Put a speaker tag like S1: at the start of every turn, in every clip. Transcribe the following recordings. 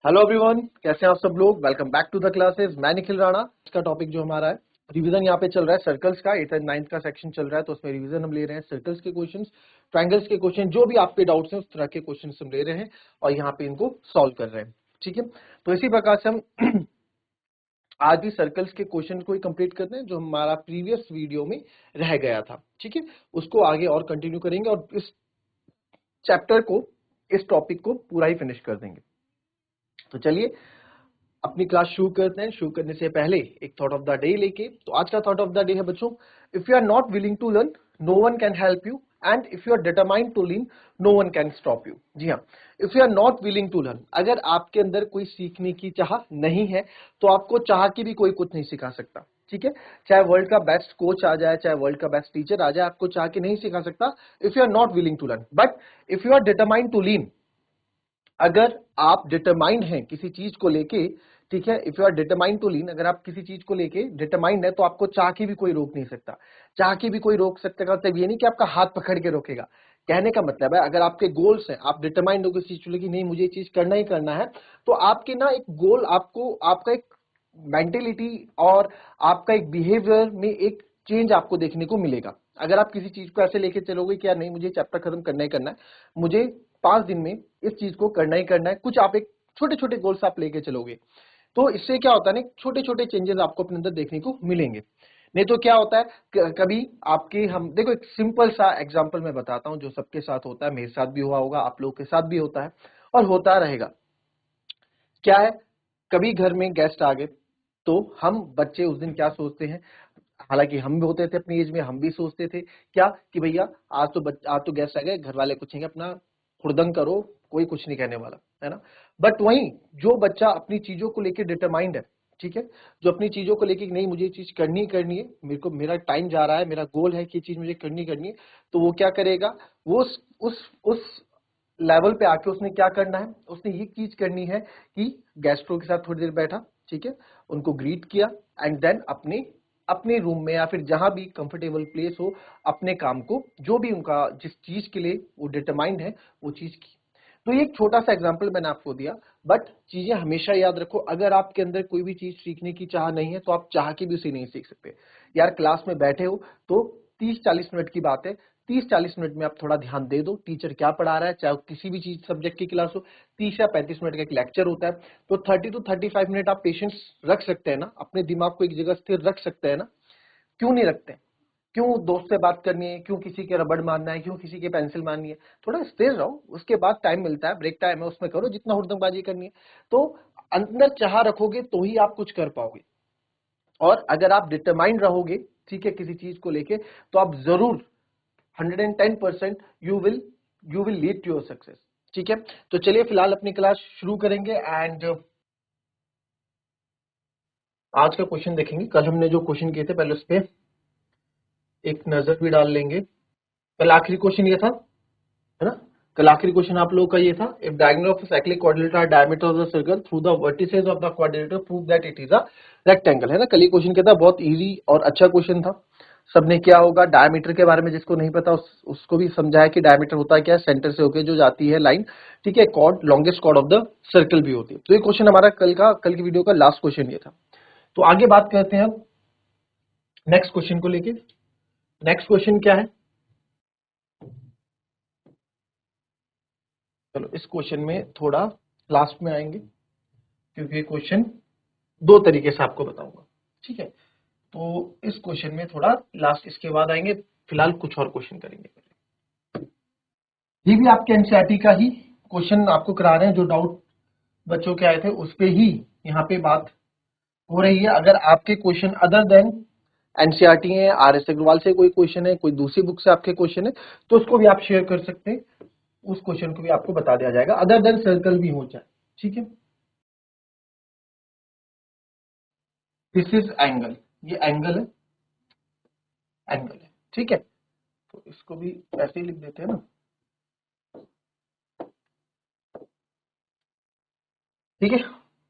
S1: Hello everyone, कैसे हैं आप सब लोग। Welcome back to the classes. मैं निखिल राणा। इसका टॉपिक जो हमारा है रिवीजन यहाँ पे चल रहा है सर्कल्स का। 8th एंड 9th का सेक्शन चल रहा है, तो उसमें रिवीजन हम ले रहे हैं सर्कल्स के क्वेश्चंस, ट्रायंगल्स के क्वेश्चन, जो भी आपके डाउट्स हैं उस तरह के क्वेश्चंस हम ले रहे हैं और यहाँ पे इनको सॉल्व कर रहे हैं। ठीक है, तो इसी प्रकार से हम आज भी सर्कल्स के क्वेश्चन को ही कंप्लीट करते हैं जो हमारा प्रीवियस वीडियो में रह गया था। ठीक है, उसको आगे और कंटिन्यू करेंगे और इस चैप्टर को, इस टॉपिक को पूरा ही फिनिश कर देंगे। तो चलिए अपनी क्लास शुरू करते हैं। शुरू करने से पहले एक थॉट ऑफ द डे लेके, तो आज का थॉट ऑफ द डे है बच्चों, if you are not willing to learn, no one can help you, and if you are determined to learn, no one can stop you. जी हाँ, if you are not willing to learn, अगर आपके अंदर कोई सीखने की चाह नहीं है तो आपको चाह के भी कोई कुछ नहीं सिखा सकता। ठीक है, चाहे वर्ल्ड का बेस्ट कोच आ जाए, चाहे वर्ल्ड का बेस्ट टीचर आ जाए, आपको चाह के नहीं सिखा सकता if you are not willing to learn. But if you are determined to learn, अगर आप डिटरमाइंड हैं किसी चीज को लेके, ठीक है, if you are determined to learn, अगर आप किसी चीज को लेके डिटरमाइंड है तो आपको चाह के भी कोई रोक नहीं सकता। चाह के भी कोई रोक सकता का मतलब ये नहीं कि आपका हाथ पकड़ के रोकेगा। कहने का मतलब है, अगर आपके गोल्स हैं, आप डिटरमाइंड हो किसी चीज को लेके, नहीं मुझे ये चीज करना ही करना है, तो आपके ना एक गोल, आपको आपका एक मेंटेलिटी और आपका एक बिहेवियर में एक चेंज आपको देखने को मिलेगा। अगर आप किसी चीज को ऐसे लेके चलोगे कि यार नहीं मुझे चैप्टर खत्म करना ही करना है, मुझे 5 दिन में इस चीज को करना ही करना है, कुछ आप एक छोटे छोटे गोल्स आप लेके चलोगे, तो इससे क्या होता है ना, छोटे छोटे चेंजेस आपको अपने अंदर देखने को मिलेंगे। नहीं तो क्या होता है, कभी आपके, हम देखो एक सिंपल सा एग्जांपल मैं बताता हूं जो सबके साथ होता है, मेरे साथ भी हुआ होगा, आप लोगों के साथ भी होता है और होता रहेगा। क्या है, कभी घर में गेस्ट आ गए तो हम बच्चे उस दिन क्या सोचते हैं, हालांकि हम भी होते थे अपनी एज में, हम भी सोचते थे क्या कि भैया आज तो गेस्ट आ गए, घर वाले कुछ नहीं, अपना हुड़दंग करो, कोई कुछ नहीं कहने वाला है ना। बट वहीं जो बच्चा अपनी चीजों को लेकर डिटरमाइंड है, ठीक है, जो अपनी चीजों को लेकर नहीं मुझे ये चीज करनी ही करनी है, मेरे को मेरा टाइम जा रहा है, मेरा गोल है कि ये चीज मुझे करनी करनी है, तो वो क्या करेगा, वो उस लेवल पे आके उसने क्या करना है, उसने ये चीज करनी है कि गेस्टों के साथ थोड़ी देर बैठा, ठीक है, उनको ग्रीट किया एंड देन अपने अपने रूम में या फिर जहां भी कंफर्टेबल प्लेस हो, अपने काम को, जो भी उनका जिस चीज के लिए वो डिटरमाइंड है वो चीज की। तो ये एक छोटा सा एग्जांपल मैंने आपको दिया, बट चीजें हमेशा याद रखो, अगर आपके अंदर कोई भी चीज सीखने की चाह नहीं है तो आप चाह के भी उसे नहीं सीख सकते। यार क्लास में बैठे हो तो 30-40 मिनट की बात है, 30-40 मिनट में आप थोड़ा ध्यान दे दो, टीचर क्या पढ़ा रहा है, चाहे किसी भी चीज सब्जेक्ट की क्लास हो, 30 या 35 मिनट का एक लेक्चर होता है, तो 30 to 35 मिनट आप पेशेंस रख सकते हैं ना, अपने दिमाग को एक जगह स्थिर रख सकते हैं ना। क्यों नहीं रखते? क्यों दोस्त से बात करनी है, क्यों किसी के रबड़ मारना है, क्यों किसी के पेंसिल मारनी है? थोड़ा स्थिर रहो, उसके बाद टाइम मिलता है, ब्रेक टाइम है, उसमें करो जितना हुड़दंगबाजी करनी है। तो अंदर चाह रखोगे तो ही आप कुछ कर पाओगे, और अगर आप डिटरमाइंड रहोगे, ठीक है, किसी चीज को लेके, तो आप जरूर 110% you will lead to your success. ठीक है, तो चलिए फिलहाल अपनी क्लास शुरू करेंगे एंड आज का क्वेश्चन देखेंगे। कल हमने जो क्वेश्चन किए थे पहले उस पर एक नजर भी डाल लेंगे। कल आखिरी क्वेश्चन ये था, है ना, कल आखिरी क्वेश्चन आप लोगों का ये था, if diagonal of cyclic quadrilateral are diameter of the circle through the vertices of the quadrilateral prove that it is a rectangle, है ना। कल ये क्वेश्चन क्या था, बहुत इजी और अच्छा क्वेश्चन था। सबने क्या होगा, डायमीटर के बारे में जिसको नहीं पता उसको भी समझाया कि डायमीटर होता है क्या, सेंटर से होकर जो जाती है लाइन, ठीक है, chord, longest chord of the circle भी होती है। तो ये क्वेश्चन हमारा कल की वीडियो का लास्ट क्वेश्चन ये था। तो आगे बात करते हैं अब नेक्स्ट क्वेश्चन को लेके। नेक्स्ट क्वेश्चन क्या है, चलो इस क्वेश्चन में थोड़ा लास्ट में आएंगे, क्योंकि ये क्वेश्चन दो तरीके से आपको बताऊंगा। ठीक है, तो इस क्वेश्चन में थोड़ा लास्ट, इसके बाद आएंगे, फिलहाल कुछ और क्वेश्चन करेंगे। ये भी आपके एनसीईआरटी का ही क्वेश्चन आपको करा रहे हैं, जो डाउट बच्चों के आए थे उस पे ही यहाँ पे बात हो रही है। अगर आपके क्वेश्चन अदर देन एनसीईआरटी है, आर एस अग्रवाल से कोई क्वेश्चन है, कोई दूसरी बुक से आपके क्वेश्चन है, तो उसको भी आप शेयर कर सकते हैं, उस क्वेश्चन को भी आपको बता दिया जाएगा, अदर देन सर्कल भी हो जाए। ठीक है, दिस इज एंगल, ये एंगल है, एंगल है, ठीक है, तो इसको भी ऐसे ही लिख देते हैं ना। ठीक है,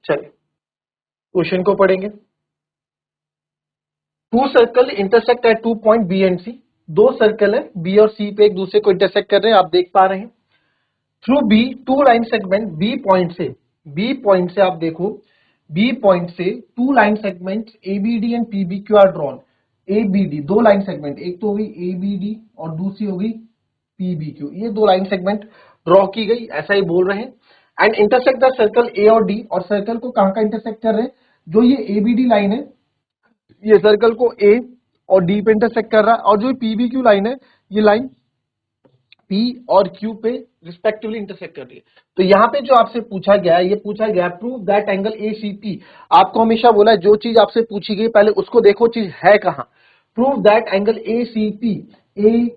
S1: चलिए क्वेश्चन को पढ़ेंगे। Two circle intersect at 2 point B and C, दो सर्कल है बी और सी पे एक दूसरे को इंटरसेक्ट कर रहे हैं, आप देख पा रहे हैं। Through B two line segment B point से बी पॉइंट से आप देखो, बी पॉइंट से two line segments ABD and PBQ are drawn. ABD दो लाइन सेगमेंट, एक तो हो गई एबीडी और दूसरी हो गई पीबीक्यू, ये दो लाइन सेगमेंट ड्रॉ की गई, ऐसा ही बोल रहे हैं। And intersect the circle A और डी, और सर्कल को कहां का इंटरसेक्ट कर रहे हैं, जो ये एबीडी लाइन है ये सर्कल को ए और डी पे इंटरसेक्ट कर रहा है, और जो पीबीक्यू लाइन है ये लाइन पी और क्यू पे रिस्पेक्टिवली इंटरसेक्ट कर रही है। तो यहां पे जो आपसे पूछा गया है, ये पूछा गया है प्रूव दैट एंगल एसीपी। आपको हमेशा बोला है जो चीज आपसे पूछी गई पहले उसको देखो चीज है कहां। Prove that angle ACP, A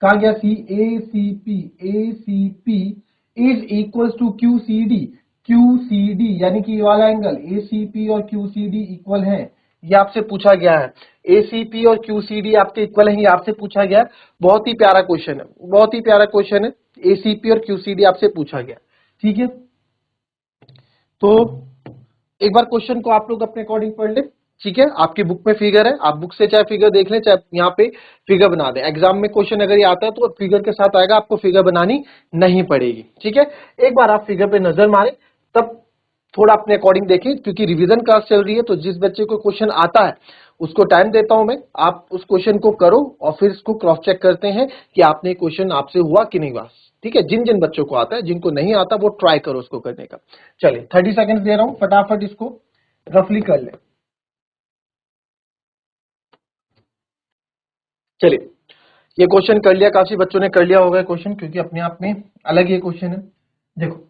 S1: कहा गया C, ACP is equal to QCD, QCD यानी कि ये वाला एंगल एसीपी और क्यूसीडी इक्वल है, ये आपसे पूछा गया है। एसीपी और क्यूसीडी आपके इक्वल है, ये आपसे पूछा गया है। बहुत ही प्यारा क्वेश्चन है, बहुत ही प्यारा क्वेश्चन है। एसीपी और क्यूसीडी आपसे पूछा गया, ठीक है। तो एक बार क्वेश्चन को आप लोग अपने अकॉर्डिंग पढ़ ले, ठीक है। आपकी बुक में फिगर है, आप बुक से चाहे फिगर देख लें चाहे यहाँ पे फिगर बना दें। एग्जाम में क्वेश्चन अगर ये आता है तो फिगर के साथ आएगा, आपको फिगर बनानी नहीं पड़ेगी, ठीक है। एक बार आप फिगर पे नजर मारें, तब थोड़ा अपने अकॉर्डिंग देखें, क्योंकि रिवीजन क्लास चल रही है। तो जिस बच्चे को क्वेश्चन आता है उसको टाइम देता हूं मैं, आप उस क्वेश्चन को करो और फिर इसको क्रॉस चेक करते हैं कि आपने क्वेश्चन आपसे हुआ कि नहीं हुआ, ठीक है। जिन जिन बच्चों को आता है, जिनको नहीं आता वो ट्राई करो उसको करने का। चलिए 30 सेकंड दे रहा हूं, फटाफट इसको रफली कर ले। चलिए ये क्वेश्चन कर लिया, काफी बच्चों ने कर लिया होगा क्वेश्चन, क्योंकि अपने आप में अलग ये क्वेश्चन है। देखो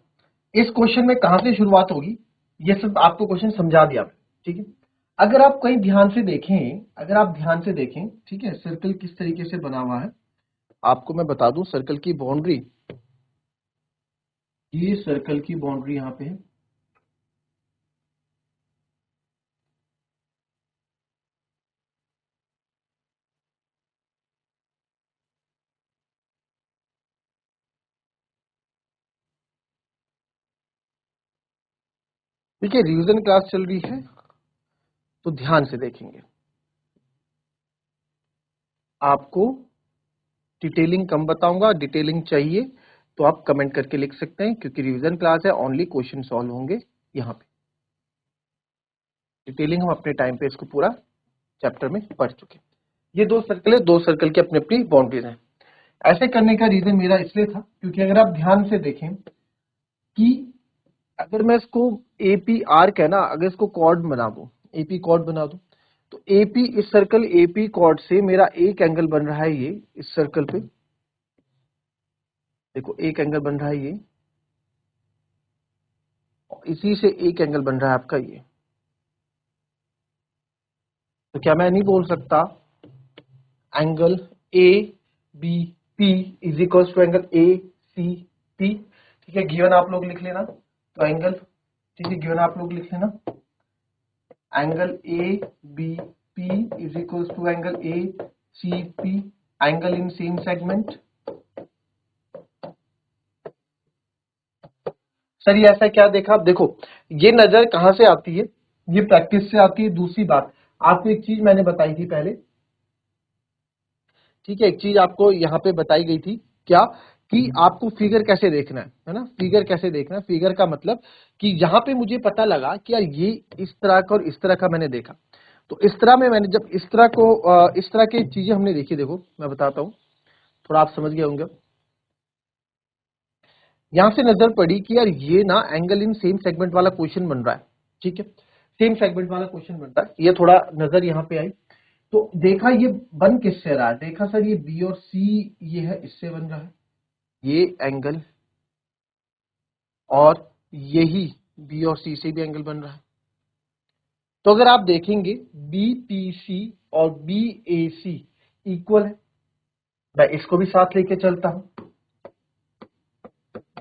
S1: इस क्वेश्चन में कहां से शुरुआत होगी, ये सब आपको क्वेश्चन समझा दिया, ठीक है। अगर आप कहीं ध्यान से देखें, अगर आप ध्यान से देखें, ठीक है, सर्कल किस तरीके से बना हुआ है आपको मैं बता दूं। सर्कल की बाउंड्री, ये सर्कल की बाउंड्री यहां पे है, ठीक है। रिवीजन क्लास चल रही है तो ध्यान से देखेंगे। आपको डिटेलिंग कम बताऊंगा, डिटेलिंग चाहिए तो आप कमेंट करके लिख सकते हैं, क्योंकि रिवीजन क्लास है, ओनली क्वेश्चन सॉल्व होंगे यहाँ पे। डिटेलिंग हम अपने टाइम पे इसको पूरा चैप्टर में पढ़ चुके। ये दो सर्कल है, दो सर्कल की अपनी अपनी बाउंड्रीज हैं। ऐसे करने का रीजन मेरा इसलिए था क्योंकि अगर आप ध्यान से देखें कि अगर मैं इसको एपी आर्क है ना, अगर इसको कॉर्ड बना दूं, एपी कॉर्ड बना दूं, तो एपी इस सर्कल एपी कॉर्ड से मेरा एक एंगल बन रहा है, ये इस सर्कल पे देखो एक एंगल बन रहा है ये, इसी से एक एंगल बन रहा है आपका ये। तो क्या मैं नहीं बोल सकता angle A B P is equal to angle A C P, ठीक है। गिवन आप लोग लिख लेना, तो एंगल, ठीक है, गिवन आप लोग लिख लेना angle A B P is equal to angle A C P, angle in same segment. Sir ये ऐसा क्या देखा, आप देखो ये नजर कहां से आती है, ये प्रैक्टिस से आती है। दूसरी बात आपको एक चीज मैंने बताई थी पहले, ठीक है, एक चीज आपको यहाँ पे बताई गई थी क्या, कि आपको फिगर कैसे देखना है ना, फिगर कैसे देखना है। फिगर का मतलब कि यहाँ पे मुझे पता लगा कि यार ये इस तरह का और इस तरह का मैंने देखा, तो इस तरह में मैंने जब इस तरह को इस तरह की चीजें हमने देखी, देखो मैं बताता हूँ, थोड़ा आप समझ गए होंगे। यहां से नजर पड़ी कि यार ये ना एंगल इन सेम सेगमेंट वाला क्वेश्चन बन रहा है, ठीक है, सेम सेगमेंट वाला क्वेश्चन बन रहा है, ये थोड़ा नजर यहाँ पे आई। तो देखा ये बन किससे रहा है, देखा सर ये बी और सी ये है, इससे बन रहा है ये एंगल, और यही बी और सी से भी एंगल बन रहा है। तो अगर आप देखेंगे बीपीसी और बीएसी इक्वल है, मैं इसको भी साथ लेके चलता हूं,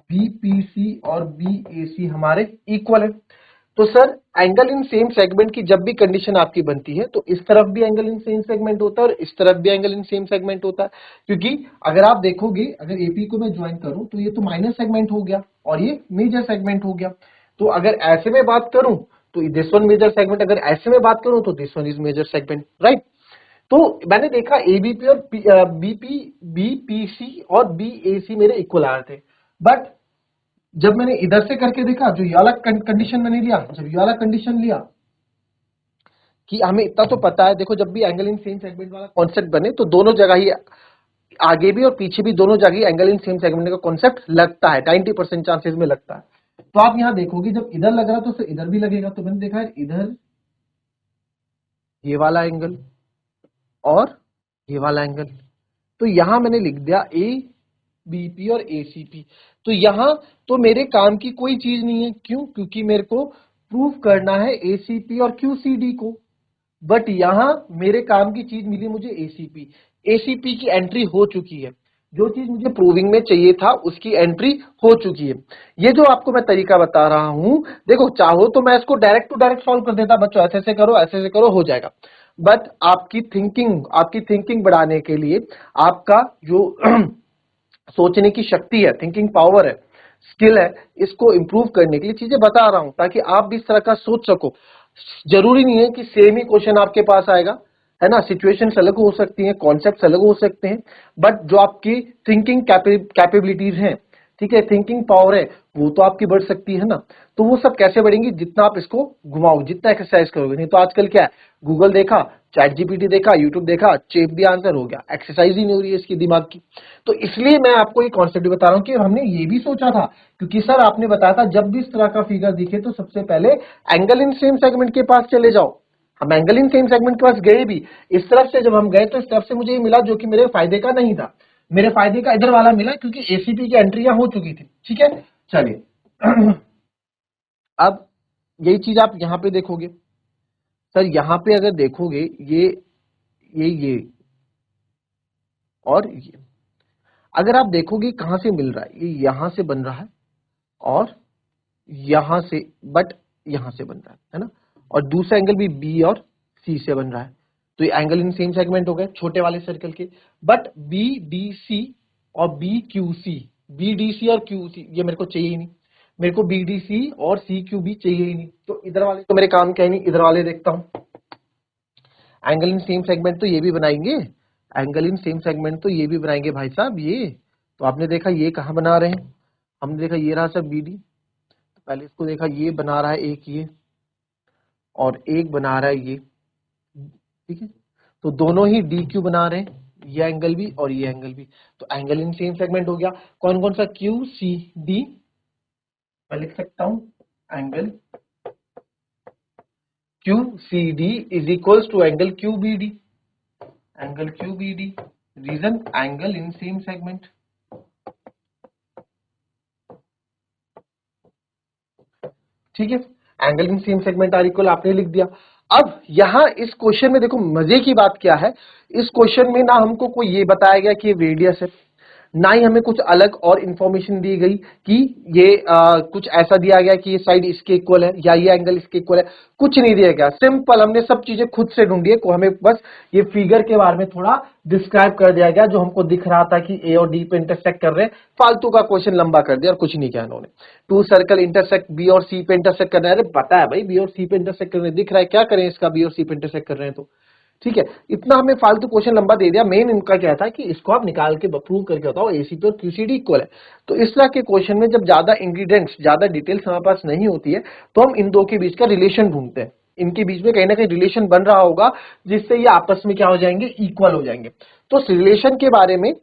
S1: बीपीसी और बीएसी हमारे इक्वल है। तो sir angle in same segment की जब भी कंडीशन आपकी बनती है तो इस तरफ भी एंगल इन सेम सेगमेंट होता है और इस तरफ भी एंगल इन सेम सेगमेंट होता है, क्योंकि अगर आप देखोगे अगर एपी को मैं ज्वाइन करूं तो ये तो माइनर सेगमेंट हो गया और ये मेजर सेगमेंट हो गया। तो अगर ऐसे में बात करूं तो दिस वन मेजर सेगमेंट, अगर ऐसे में बात करूं तो this one is major segment, right. तो मैंने देखा एबीपी और बीपी बीपीसी और बीएसी मेरे इक्वल आ रहे थे, बट जब मैंने इधर से करके देखा, जो ये वाला कंडीशन मैंने लिया, जब ये वाला कंडीशन लिया कि हमें इतना तो पता है, देखो जब भी एंगल इन सेम सेगमेंट वाला कॉन्सेप्ट बने तो दोनों जगह ही, आगे भी और पीछे भी दोनों जगह ही एंगल इन सेम सेगमेंट का कॉन्सेप्ट लगता है, 90% चांसेस में लगता है। तो आप यहां देखोगे जब इधर लग रहा तो फिर इधर भी लगेगा। तो मैंने देखा है इधर ये वाला एंगल और ये वाला एंगल, तो यहां मैंने लिख दिया ए बीपी और एसीपी। तो यहां तो मेरे काम की कोई चीज नहीं है, क्यों? क्योंकि मेरे को प्रूव करना है एसीपी और क्यूसीडी को। बट यहां मेरे काम की चीज मिली मुझे एसीपी। एसीपी की एंट्री हो चुकी है, जो चीज मुझे प्रूविंग में चाहिए था उसकी एंट्री हो चुकी है। ये जो आपको मैं तरीका बता रहा हूं, देखो चाहो तो मैं इसको डायरेक्ट टू डायरेक्ट सॉल्व कर देता, बच्चों ऐसे से करो, ऐसे से करो, हो जाएगा। बट आपकी थिंकिंग बढ़ाने के लिए, आपका जो सोचने की शक्ति है, थिंकिंग पावर है, स्किल है, इसको इंप्रूव करने के लिए चीजें बता रहा हूं, ताकि आप भी इस तरह का सोच सको। जरूरी नहीं है कि सेम ही क्वेश्चन आपके पास आएगा, है ना, सिचुएशन अलग हो सकती हैं, कॉन्सेप्ट अलग हो सकते हैं, बट जो आपकी थिंकिंग कैपेबिलिटीज हैं, ठीक है, थिंकिंग पावर है, वो तो आपकी बढ़ सकती है ना। तो वो सब कैसे बढ़ेंगी? जितना आप इसको घुमाओ, जितना एक्सरसाइज करोगे। नहीं तो आजकल क्या है, गूगल देखा, चैट जीपीटी देखा, यूट्यूब देखा, चेप दिया, आंसर हो गया, एक्सरसाइज ही नहीं हो रही है इसकी दिमाग की। तो इसलिए मैं आपको ये कॉन्सेप्ट बता रहा हूं कि हमने ये भी सोचा था, क्योंकि सर आपने बताया था जब भी इस तरह का फिगर दिखे तो सबसे पहले एंगल इन सेम सेगमेंट के पास चले जाओ। हम एंगल इन सेम सेगमेंट के पास गए भी, इस तरफ से जब हम गए तो इस तरफ से मुझे ये मिला जो कि मेरे फायदे का नहीं था, मेरे फायदे का इधर वाला मिला, क्योंकि एसीपी की एंट्रियां हो चुकी थी। ठीक है, चलिए अब यही चीज आप यहां पे देखोगे। सर यहां पे अगर देखोगे ये और ये, अगर आप देखोगे कहां से मिल रहा है, ये यहां से बन रहा है और यहां से, बट यहां से बन रहा है ना, और दूसरा एंगल भी बी और सी से बन रहा है। तो ये एंगल इन सेम सेगमेंट हो गए छोटे वाले सर्कल के। बट बी डी सी और B Q C, B D C और क्यू सी ये मेरे को चाहिए ही नहीं, मेरे को बी डी सी और सी क्यू बी चाहिए ही नहीं। तो इधर वाले तो मेरे काम के है नहीं, इधर वाले देखता हूं। एंगल इन सेम सेगमेंट तो ये भी बनाएंगे, एंगल इन सेम सेगमेंट तो ये भी बनाएंगे भाई साहब। ये तो आपने देखा ये कहां बना रहे हैं, हमने देखा ये रहा सब बी डी, पहले इसको देखा ये बना रहा है एक ये, और एक बना रहा है ये, ठीक है। तो दोनों ही डी क्यू बना रहे हैं, ये एंगल भी और ये एंगल भी। तो एंगल इन सेम सेगमेंट हो गया। कौन कौन सा? क्यू सी डी, मैं लिख सकता हूं angle Q C D is equals to angle Q B D, angle Q B D, reason angle in same segment. ठीक है, angle in same segment are equal आपने लिख दिया। अब यहां इस क्वेश्चन में देखो मजे की बात क्या है, इस क्वेश्चन में ना हमको कोई ये बताया गया कि ये रेडियस है, ना ही हमें कुछ अलग और इंफॉर्मेशन दी गई कि ये कुछ ऐसा दिया गया कि ये साइड इसके इक्वल है या ये एंगल इसके इक्वल है, कुछ नहीं दिया गया। सिंपल हमने सब चीजें खुद से ढूंढी है, को हमें बस ये फिगर के बारे में थोड़ा डिस्क्राइब कर दिया गया, जो हमको दिख रहा था कि ए और डी पे इंटरसेक्ट कर रहे हैं। फालतू का क्वेश्चन लंबा कर दिया और कुछ नहीं किया इन्होंने। टू सर्कल इंटरसेक्ट बी और सी पे इंटरसेक्ट कर रहे हैं, अरे पता है भाई बी और सी पे इंटरसेक्ट कर रहे हैं, दिख रहा है, क्या करें इसका, बी और सी पे इंटरसेक्ट कर रहे हैं तो ठीक है। इतना हमें फालतू क्वेश्चन लंबा दे दिया। मेन इनका क्या था कि इसको आप निकाल के प्रूव करके बताओ एसीपी और क्यूसीडी इक्वल है। तो इस तरह के क्वेश्चन में जब ज्यादा इंग्रेडिएंट्स, ज्यादा डिटेल्स हमारे पास नहीं होती है, तो हम इन दो के बीच का रिलेशन ढूंढते हैं, इनके बीच में कहीं ना कहीं रिलेशन बन रहा होगा जिससे ये आपस में क्या हो जाएंगे, इक्वल हो जाएंगे। तो रिलेशन के बारे में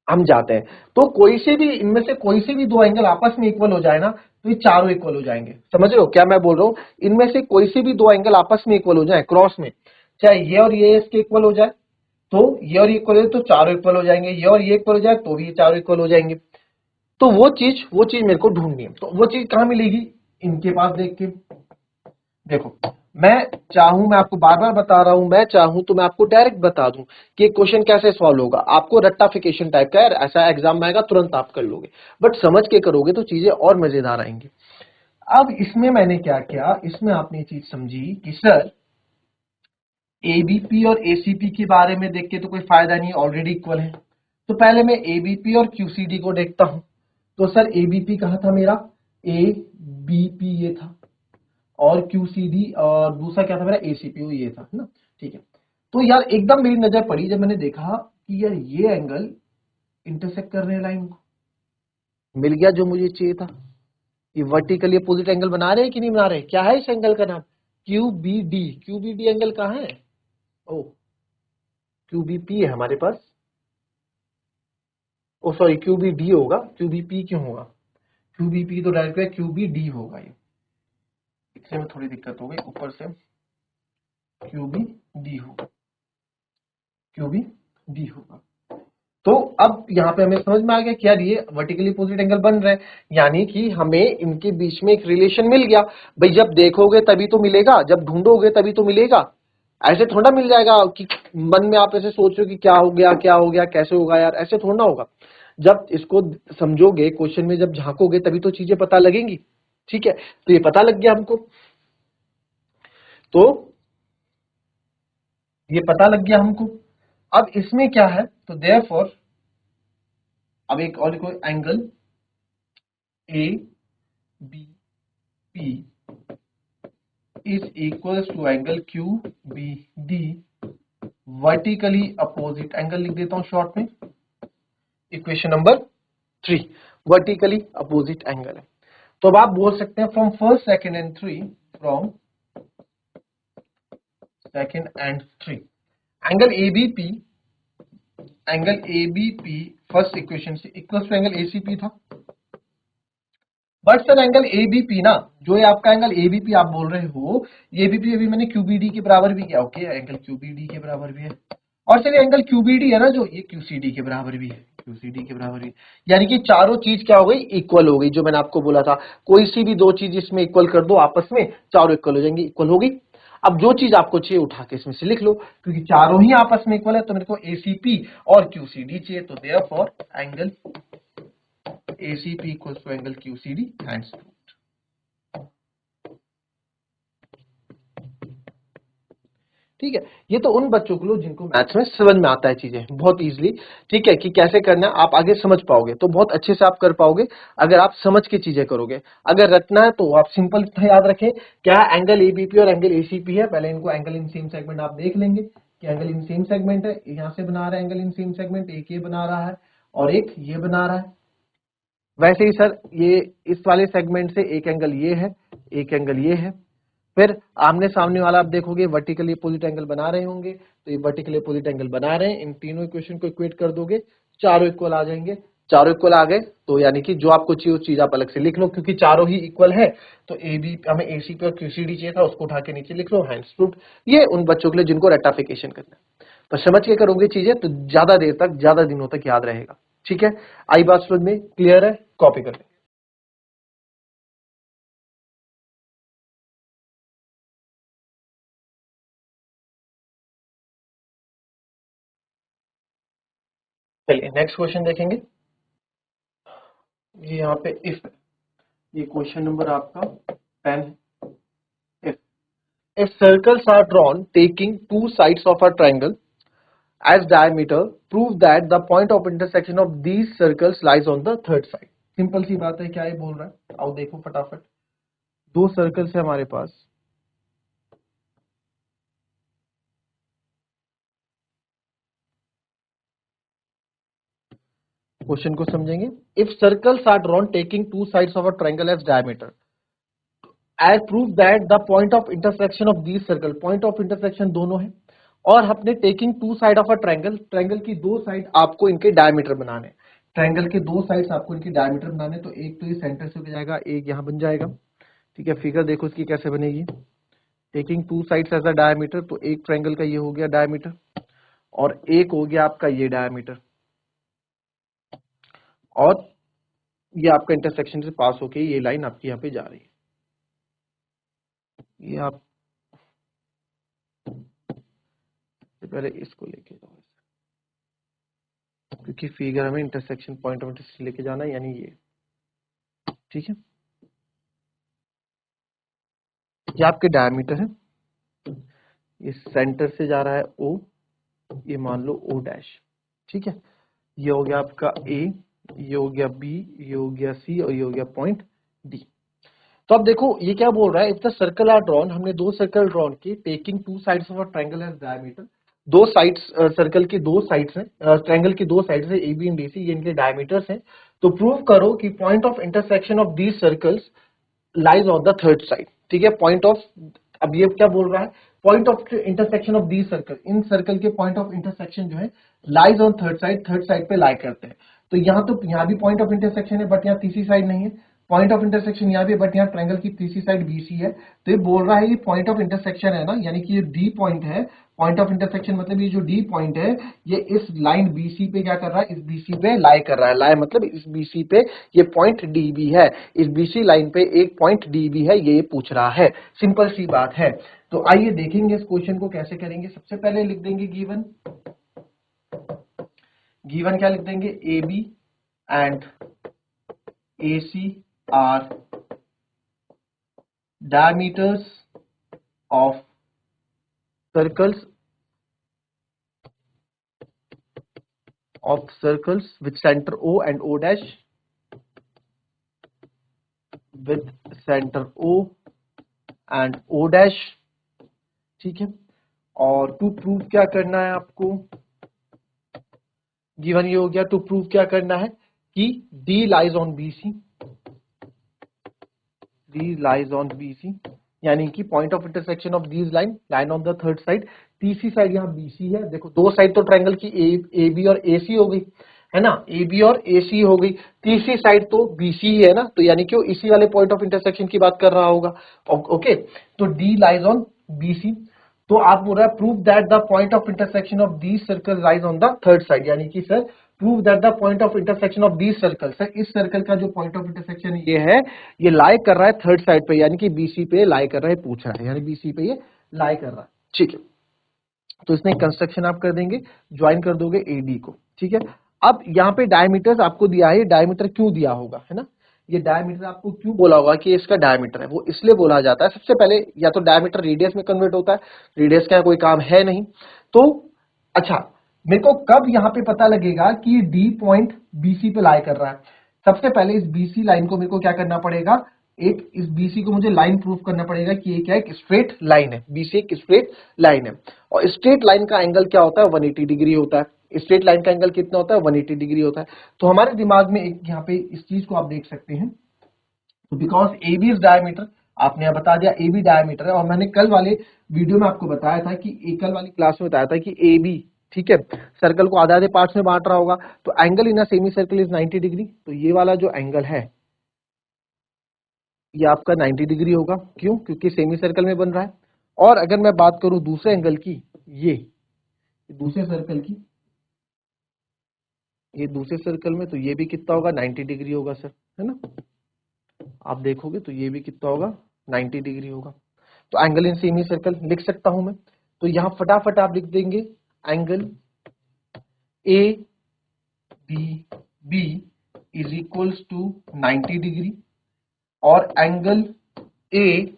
S1: हम जाते हैं। तो कोई से भी इनमें से कोई से भी दो एंगल आपस में इक्वल हो जाए ना, तो ये चारों इक्वल हो जाएंगे। समझ रहे हो क्या मैं बोल रहा हूं? इनमें से कोई से भी दो एंगल आपस में इक्वल हो जाए क्रॉस में, चाहे ये और ये इसके इक्वल हो जाए, तो ये और ये इक्वल हो जाए तो चारों इक्वल हो जाएंगे, ये और ये इक्वल हो जाए तो भी ये चारों इक्वल हो जाएंगे। तो वो चीज मेरे को ढूंढनी है। तो वो चीज कहां मिलेगी? इनके पास देख के। देखो मैं चाहूं, मैं आपको बार बार बता रहा हूं, मैं चाहूं तो मैं आपको डायरेक्ट बता दूं कि क्वेश्चन कैसे सॉल्व होगा। आपको रट्टाफिकेशन टाइप का, यार ऐसा एग्जाम में आएगा तुरंत आप कर लोगे, बट समझ के करोगे तो चीजें और मजेदार आएंगी। अब इसमें मैंने क्या किया, इसमें आपने ये चीज समझी कि सर एबीपी और एसीपी के बारे में देख के तो कोई फायदा नहीं, ऑलरेडी इक्वल है। तो पहले मैं एबीपी और क्यूसीडी को देखता हूं। तो सर एबीपी कहां था मेरा, ए बीपी ये था, और क्यूसीडी और दूसरा क्या था मेरा, एसीपी ये था, है ना। ठीक है, तो यार एकदम मेरी नजर पड़ी जब मैंने देखा कि यार ये एंगल इंटरसेक्ट कर रहे हैं लाइन को, मिल गया जो मुझे चाहिए था। ये वर्टिकली अपोजिट एंगल बना रहे हैं कि नहीं बना रहे? क्या है इस एंगल का नाम? QBD। QBD एंगल कहाँ है? ओ, QBP है हमारे पास। ओ सॉरी, QBD होगा, QBP क्यों होगा? QBP तो डायरेक्ट है, QBD होगा। ये लिखने में थोड़ी दिक्कत हो गई, ऊपर से QBD होगा, QBD होगा। तो अब यहाँ पे हमें समझ में आ गया कि यार ये वर्टिकली अपोजिट एंगल बन रहे हैं, यानी कि हमें इनके बीच में एक रिलेशन मिल गया। भाई जब देखोगे तभी तो मिलेगा, जब ढूंढोगे तभी तो मिलेगा। ऐसे थोड़ा मिल जाएगा कि मन में आप ऐसे सोचो कि क्या हो गया, क्या हो गया, कैसे होगा यार, ऐसे थोड़ा होगा। जब इसको समझोगे, क्वेश्चन में जब झांकोगे तभी तो चीजें पता लगेंगी। ठीक है, तो ये पता लग गया हमको, तो ये पता लग गया हमको। अब इसमें क्या है, तो देयरफॉर अब एक और कोई angle A B P is equals to angle Q B D vertically opposite angle लिख देता हूं शॉर्ट में। Equation number 3 vertically opposite angle है। तो अब आप बोल सकते हैं from first second and three, from second and three angle ABP, angle ABP first equation से इक्वल टू एंगल एसीपी था। बट सर एंगल एबीपी ना, जो ये आपका एंगल एबीपी आप बोल रहे हो, ये एबीपी अभी मैंने क्यूबीडी के बराबर भी किया। ओके, एंगल क्यूबीडी के बराबर भी है। और सर एंगल क्यूबीडी है ना, जो ये क्यूसीडी के बराबर भी है, क्यूसीडी के बराबर भी। यानी कि चारों चीज क्या हो गई? इक्वल हो गई। जो मैंने आपको बोला था, कोई सी भी दो चीज इसमें इक्वल कर दो आपस में, चारों इक्वल हो जाएंगी, इक्वल हो गई। अब जो चीज आपको चाहिए उठा के इसमें से लिख लो, क्योंकि चारों ही आपस में इक्वल है। तो मेरे को एसीपी और क्यूसीडी चाहिए, तो therefore angle ACP equals to angle QCD hence proved। ठीक है, ये तो उन बच्चों के लिए जिनको मैथ्स में समझ में आता है चीजें बहुत इजीली। ठीक है, कि कैसे करना है आप आगे समझ पाओगे, तो बहुत अच्छे से आप कर पाओगे अगर आप समझ के चीजें करोगे। अगर रटना है तो आप सिंपल याद रखें, क्या एंगल एबीपी और एंगल एसीपी है। पहले इनको एंगल इन सेम सेगमेंट आप देख लेंगे कि एंगल इन सेम सेगमेंट है, यहां से बना रहा है एंगल इन सेम सेगमेंट, एक ये बना रहा है और एक ये बना रहा है। वैसे ही सर ये इस वाले सेगमेंट से एक एंगल ये है, एक एंगल ये है। फिर आमने सामने वाला आप देखोगे वर्टिकली अपोजिट एंगल बना रहे होंगे, तो ये वर्टिकली अपोजिट एंगल बना रहे हैं। इन तीनों इक्वेशन को इक्वेट कर दोगे, चारों इक्वल आ जाएंगे। चारों इक्वल आ गए तो यानी कि जो आपको चाहिए उस चीज आप अलग से लिख लो, क्योंकि चारों ही इक्वल है। तो ए बी हमें एसीपी और क्यूसीडी चाहिए था, उसको उठा के नीचे लिख लो, हैंड्स प्रूव्ड। ये उन बच्चों के लिए जिनको रेक्टिफिकेशन करना है, तो समझ के करोगे चीजें तो ज्यादा देर तक, ज्यादा दिनों तक याद रहेगा। ठीक है, आई बात समझ में क्लियर है? कॉपी कर लें। चलिए नेक्स्ट क्वेश्चन देखेंगे। ये यहाँ पे इफ, ये क्वेश्चन नंबर आपका 10 है। If circles are drawn taking two sides of a triangle as diameter, prove that the point of intersection of these circles lies on the third side। Simple सी बात है, क्या ये बोल रहा है, आओ देखो फटाफट। दो सर्कल्स है हमारे पास, क्वेश्चन को समझेंगे। If circles are drawn taking two sides of a triangle as diameter, I prove that the point of intersection of these circle, point of intersection दोनों है, और अपने taking two side of a triangle, triangle की दो side आपको इनके diameter बनाने, triangle के दो साइड्स आपको इनके डायमीटर बनाने। तो एक तो ये सेंटर से हो जाएगा, एक यहाँ बन जाएगा। ठीक है, फिगर देखो इसकी कैसे बनेगी। Taking two sides as a diameter, तो एक ट्रायंगल का ये हो गया डायमीटर और एक हो गया आपका ये डायमीटर, और ये आपका इंटरसेक्शन से पास होके ये लाइन आपकी यहाँ पे जा रही है। ये आप पहले इसको लेके जाओ, क्योंकि फिगर हमें इंटरसेक्शन पॉइंट ऑफ इंटरसेक्शन लेके जाना है, यानी ये। ठीक है, ये आपके डायमीटर है, ये सेंटर से जा रहा है ओ, ये मान लो ओ डैश। ठीक है, ये हो गया आपका ए, ये हो गया बी, ये हो गया सी और ये हो गया पॉइंट डी। तो अब देखो ये क्या बोल रहा है, if the circle are drawn, हमने दो सर्कल ड्रॉन की taking two sides of a triangle as diameter, दो साइड्स सर्कल की दो साइड्स हैं, ट्रायंगल की दो साइड्स है A B and D C, ये इनके डायमीटर्स हैं। तो प्रूव करो कि point of intersection of these circles lies on the third side. ठीक है, पॉइंट ऑफ, अब ये क्या बोल रहा है, point of intersection of these circle, in circle के पॉइंट ऑफ इंटरसेक्शन जो है लाइज ऑन थर्ड साइड पे लाई करते हैं। तो यहाँ भी पॉइंट ऑफ इंटरसेक्शन है बट यहाँ तीसरी साइड नहीं है, पॉइंट ऑफ इंटरसेक्शन यहाँ भी बट यहाँ ट्रायंगल की तीसरी साइड बीसी है। तो ये बोल रहा है ये पॉइंट ऑफ इंटरसेक्शन है ना, यानी कि ये डी पॉइंट है, पॉइंट ऑफ इंटरसेक्शन मतलब ये जो डी पॉइंट है ये इस लाइन बीसी पे क्या कर रहा है, इस बीसी पे लाई कर रहा है। लाई मतलब इस बीसी पे ये पॉइंट डीबी है, इस बीसी लाइन पे एक पॉइंट डीबी है, ये पूछ रहा है। सिंपल सी बात है। तो आइए देखेंगे इस क्वेश्चन को कैसे करेंगे। सबसे पहले लिख देंगे गिवन, गिवन क्या लिख देंगे, A B and A C are diameters of circles with center O and O dash, with center O and O dash। ठीक है, और टू प्रूव क्या करना है आपको, गिवन ये हो गया। टू प्रूव क्या करना है कि D lies on BC, D lies on BC, यानी कि point of intersection of these line on the third side. तीसरी साइड यहाँ BC है। देखो दो साइड तो ट्रायंगल की ए बी और AC हो गई है ना, ए बी और AC हो गई, तीसरी साइड तो BC ही है ना, तो यानी कि वो इसी वाले पॉइंट ऑफ इंटरसेक्शन की बात कर रहा होगा। ओके, तो D लाइज ऑन BC। तो आप बोल रहा है prove that the point of intersection of these circle lies on the third side, यानी कि sir prove that the point of intersection of these circle, sir इस सर्कल का जो पॉइंट ऑफ इंटरसेक्शन ये है ये लाई कर रहा है थर्ड साइड पे, यानी कि BC पे लाई कर रहा है, पूछ रहा है, यानी BC पे ये लाई कर रहा है। ठीक है, तो इसमें कंस्ट्रक्शन आप कर देंगे, ज्वाइन कर दोगे AD को। ठीक है, अब यहाँ पे डायमीटर्स आपको दिया है, ये डायमीटर क्यों दिया होगा, है ना, ये डायमीटर आपको क्यों बोला होगा कि इसका डायमीटर है, वो इसलिए बोला जाता है सबसे पहले, या तो डायमीटर रेडियस में कन्वर्ट होता है, रेडियस का कोई काम है नहीं। तो अच्छा, मेरे को कब यहाँ पे पता लगेगा कि ये D पॉइंट BC पे लाई कर रहा है, सबसे पहले इस BC लाइन को मेरे को क्या करना पड़ेगा, एक इस BC को मुझे लाइन प्रूफ करना पड़ेगा कि ये क्या है, एक स्ट्रेट लाइन है, BC एक स्ट्रेट लाइन है, और स्ट्रेट लाइन का एंगल क्या होता है, 180 डिग्री होता है। स्ट्रेट लाइन का एंगल कितना होता है, 180 डिग्री होता है। तो हमारे दिमाग में एक यहाँ पे इस चीज को आप देख सकते हैं, तो because A B is diameter, आपने यहाँ बता दिया ए बी डायमीटर है, और मैंने कल वाले वीडियो में आपको बताया था कि कल वाली क्लास में बताया था कि ए बी, ठीक है, सर्कल को आधे आधे पार्ट्स में बांट रहा होगा, तो angle in a semi circle is 90 degree. तो ये वाला जो एंगल है ये आपका 90 डिग्री होगा, क्यों, क्योंकि सेमी सर्कल में बन रहा है। और अगर मैं बात करूं दूसरे एंगल की, ये दूसरे सर्कल की, ये दूसरे सर्कल में, तो ये भी कितना होगा, 90 डिग्री होगा सर, है ना, आप देखोगे तो ये भी कितना होगा, 90 डिग्री होगा। तो एंगल इन सेमी सर्कल लिख सकता हूं मैं, तो यहां फटाफट आप लिख देंगे angle A B B is equals to 90 degree, और angle A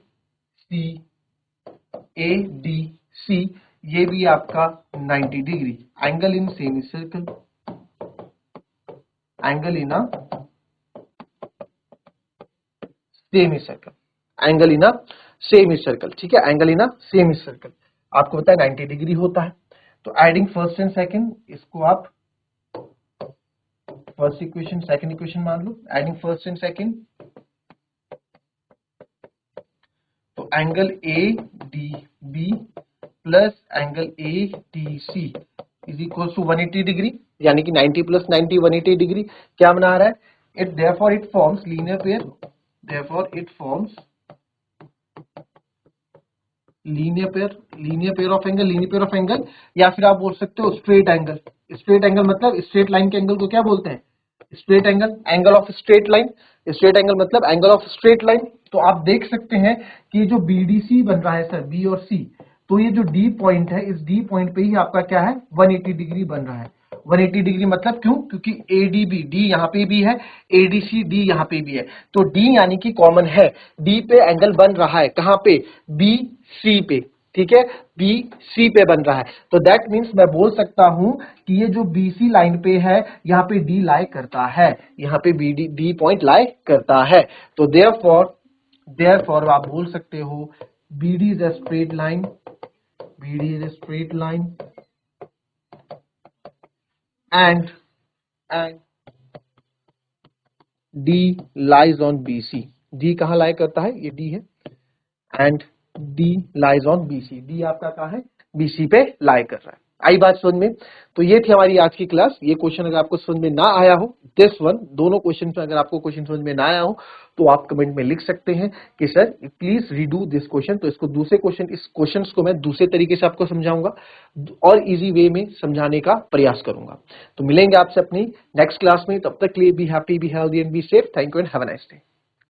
S1: C A D C ये भी आपका 90 degree. Angle in semi circle, angle in a semi circle, angle in a semi circle. ठीक है, angle in a semi circle आपको पता है 90 degree होता है। तो एडिंग फर्स्ट एंड सेकंड, इसको आप फर्स्ट इक्वेशन सेकंड इक्वेशन मान लो, एडिंग फर्स्ट एंड सेकंड, तो angle A D B plus angle A D C is equal to 180 degree, यानी कि 90 प्लस 90 180 डिग्री। क्या बना रहा है, it therefore it forms linear pair, therefore it forms linear pair of angle, linear pair of angle, या फिर आप बोल सकते हो स्ट्रेट एंगल। स्ट्रेट एंगल मतलब स्ट्रेट लाइन के एंगल को क्या बोलते हैं, straight angle, angle of straight line. Straight angle मतलब एंगल ऑफ स्ट्रेट लाइन। तो आप देख सकते हैं कि जो BDC बन रहा है सर, बी और सी, तो ये जो D पॉइंट है, इस D पॉइंट पे ही आपका क्या है, 180 डिग्री बन रहा है। 180 डिग्री मतलब क्यों, क्योंकि ADB, D यहाँ पे भी है, ADC D यहाँ पे भी है, तो D यानी कि कॉमन है, D पे एंगल बन रहा है, कहाँ पे, BC पे। ठीक है, BC पे बन रहा है, तो दैट मीन्स मैं बोल सकता हूं कि ये जो BC लाइन पे है यहाँ पे D लाई करता है, यहाँ पे D पॉइंट लाई करता है। तो देयरफॉर आप बोल सकते हो BD is a straight line, BD is a straight line and D lies on BC। D कहाँ लाई करता है? ये डी है and D lies on BC। D आपका कहाँ है? BC पे लाई कर रहा है। आई बात समझ में? तो ये थी हमारी आज की क्लास। ये क्वेश्चन अगर आपको समझ में ना आया हो, दिस वन, दोनों क्वेश्चन में अगर आपको क्वेश्चन समझ में ना आया हो तो आप कमेंट में लिख सकते हैं कि sir please redo this question. तो इसको दूसरे क्वेश्चन, इस क्वेश्चन को मैं दूसरे तरीके से आपको समझाऊंगा और इजी वे में समझाने का प्रयास करूंगा। तो मिलेंगे आपसे अपनी नेक्स्ट क्लास में। तब तक के लिए be happy, be healthy and be safe. Thank you and have a nice day.